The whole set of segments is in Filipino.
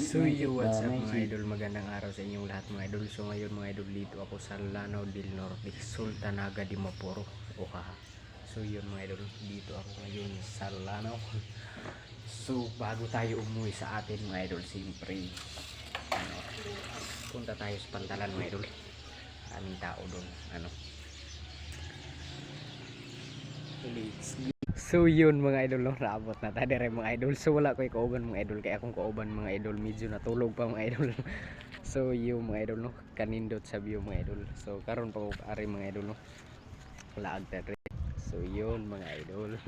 So what's up mga idol, magandang araw sa inyong lahat mga idol. So ngayon mga idol, dito ako sa Lanao del Norte, Sultanaga de Maporo, Oaxaca. So yun mga idol, dito ako ngayon sa Lanao. So bago tayo umuwi sa atin mga idol, siyempre punta tayo sa Pantalan mga idol. Aming tao doon, So yun mga idol, no, naabot na tayo rin mga idol. So wala ko kauban mga idol, kaya akong kauban mga idol, medyo natulog pa mga idol. So yung mga idol, no, kanindot sa view mga idol. So karon pa ko ari mga idol, no, wala agta rin. So yun mga idol,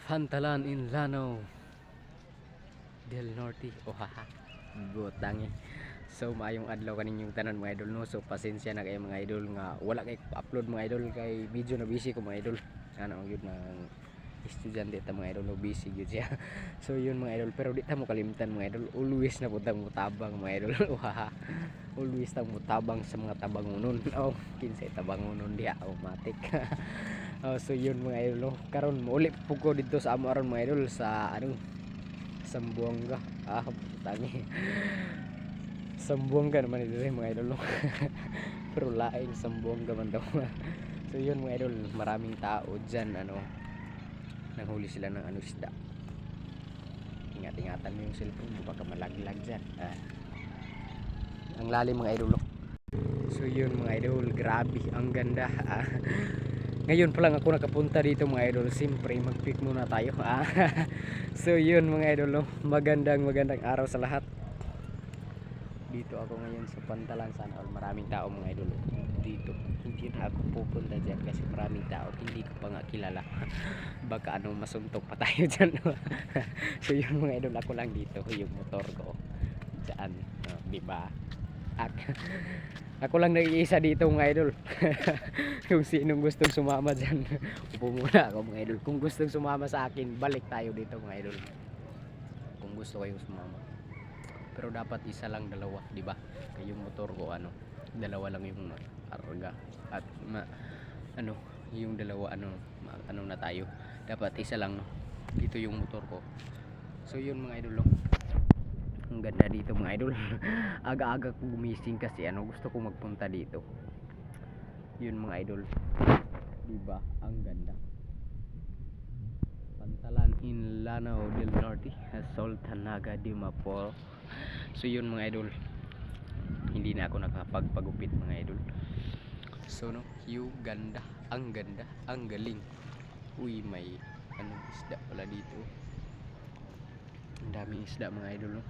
Pantalan in Lanao del Norte, Oaxaca, Gotangi. So maayong adlaw kaninyong tanan mga idol, no. So pasensya na kayo mga idol nga wala kay upload mga idol, kay video na busy ko mga idol. Ano yun ng estudyante ta mga idol, no, busy yun siya. So yun mga idol, pero di ta mo kalimtan mga idol, always na putang mutabang mga idol. Always ta mutabang sa mga tabangunon. Oh, kinsay tabangunon diha automatic. So yun mga idol, no, karon uli po ko dito sa amo aron mga idol sa Sambuanga. Putangi. Sambuanga naman ito mga idol, no. Pero laing Sambuanga man daw. So yun mga idol, maraming tao dyan, nanghuli sila ng isda. Ingat-ingatan mo yung cellphone mo, baka malaglag dyan. Ang lalim mga idol, no? So yun mga idol, grabe, ang ganda. Ngayon pa lang ako nakapunta dito mga idol, siyempre mag-pick muna tayo. So yun mga idol, no? Magandang araw sa lahat. Dito ako ngayon sa Pantalan, sana all maraming tao mga idol. Dito hindi na ako pupunta dyan kasi maraming tao, hindi ko pa nga kilala. Baka masuntok pa tayo dyan. So yun mga idol, ako lang dito, yung motor ko dyan, diba? Ako lang nag-iisa dito mga idol. Kung sinong gustong sumama dyan, upo muna ako mga idol. Kung gustong sumama sa akin, balik tayo dito mga idol. Kung gusto kayong sumama, pero dapat isa lang, dalawa, di ba? Yung motor ko dalawa lang yung arga at yung dalawa na tayo. Dapat isa lang, no. Dito yung motor ko. So yun mga idol, no. Ang ganda dito mga idol. Aga-aga ko gumising kasi gusto ko magpunta dito. Yun mga idol. Di ba? Ang ganda. Pantalan in Lanao del Norte, Sultanaga de Maporo. So yun mga idol, hindi na ako nakapagpagupit mga idol. So yung ganda, ang galing. Uy, may isda pala dito. Ang daming isda mga idol, no.